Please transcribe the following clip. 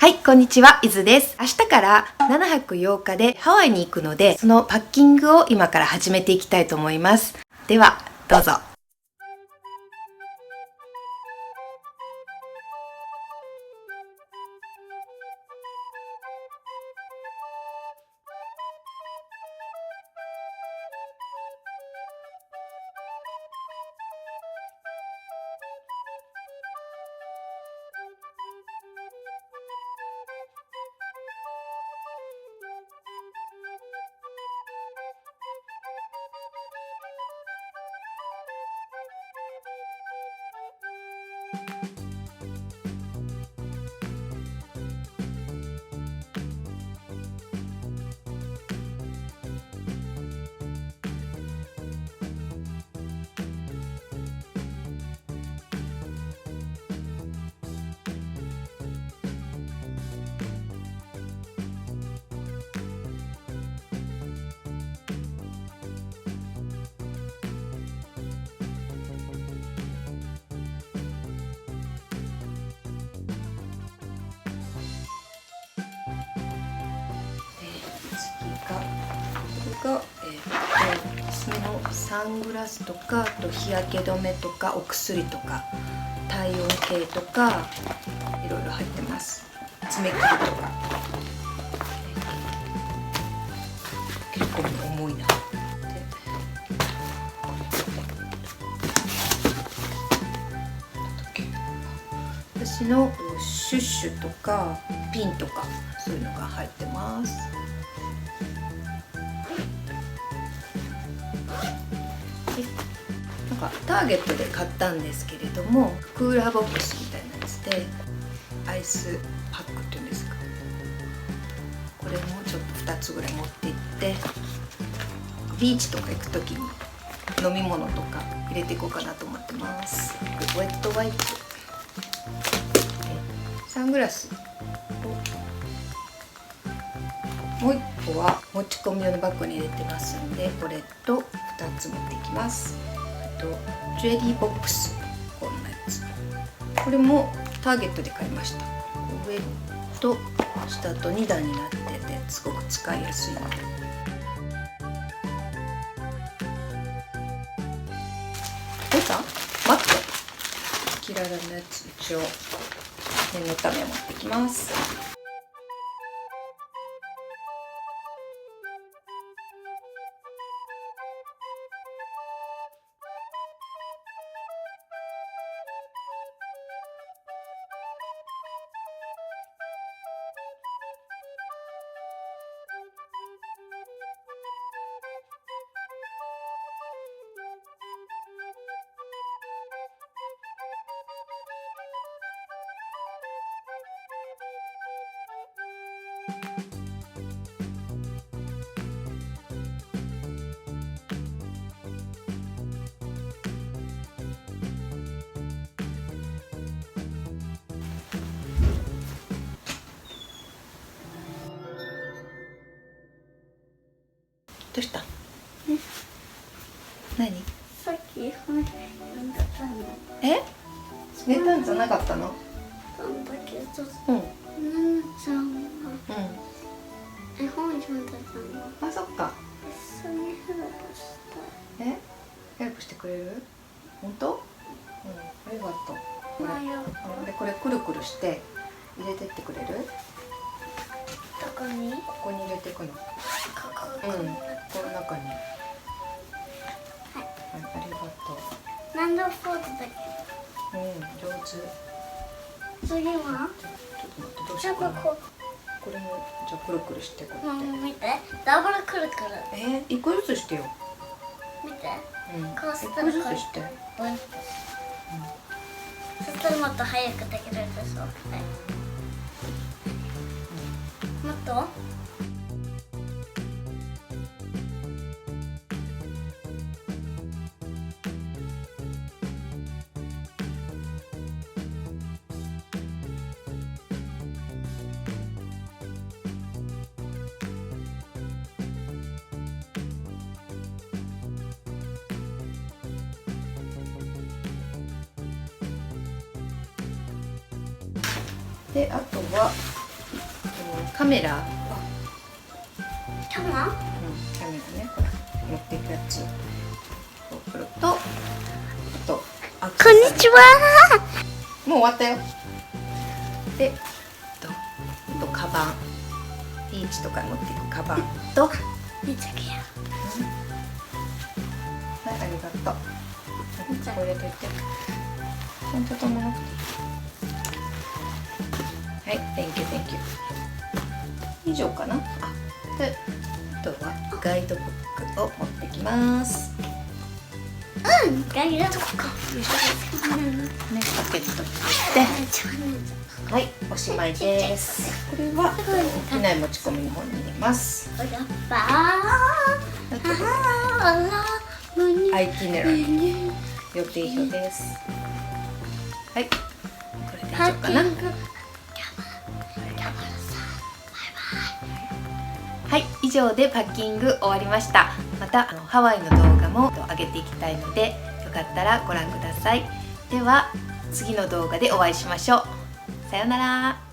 はい、こんにちは、いずです。明日から7泊8日でハワイに行くので、そのパッキングを今から始めていきたいと思います。では、どうぞ。これが、爪のサングラスとか、あと日焼け止めとかお薬とか体温計とかいろいろ入ってます。爪切りとか結構重いな。私のシュッシュとかピンとかそういうのが入ってます。なんかターゲットで買ったんですけれども、クーラーボックスみたいなやつでアイスパックっていうんですか、これもちょっと2つぐらい持っていって、ビーチとか行く時に飲み物とか入れていこうかなと思ってます。ウェットワイプ、サングラスもう1個は持ち込み用のバッグに入れてますんで、これと2つ持っていきます。あとジュエリーボックス、こんなやつ、これもターゲットで買いました。上と下と2段になっててすごく使いやすいので。出たマット、キララのやつ一応念のため持ってきます。どうした？何？さっき本読んだたの。え？寝たんじゃなかったの？なんだけど、うん。ななちゃんは絵本読んだたの。あ、そっか。一緒にヘルプした。え？ヘルプしてくれる？本当？うん、ありがとう。これ、でこれくるくるして入れてってくれる？どこに？ここに入れていくの。こうん、この中に。はい、ありがとう。なんでフォードだけうん、上手。次は？ちょっと待って、どうしじゃあようかな。ここれもじゃあくるくるしてこうこ。やって。見て、ダブルくるくる。一個ずつしてよ。見て。うん、こうし一個たらこうずつして。ブンって。そしたらもっと早くできるでしょ。はい。もっと？であとはカメラ、カメラカメラね、これ持っていくやつ、GoPro とあとアクセサリー。こんにちは。もう終わったよ。で、あとカバン、ビーチとかに持っていくカバンと、めっちゃ綺麗。はい、ありがとう。これ入れといて。ちゃんと止めなくていい。はい、Thank you, thank you。以上かな。あ、で、あとはガイドブックを持ってきます。うん、ガイドとか。よいしょ。ね、パケットに入れて。はい、おしまいです。これは機内持ち込みの方に入れます。やっぱアイティネラリー、予定表です。はい、これで以上かな。はい、以上でパッキング終わりました。またハワイの動画も上げていきたいので、よかったらご覧ください。では次の動画でお会いしましょう。さようなら。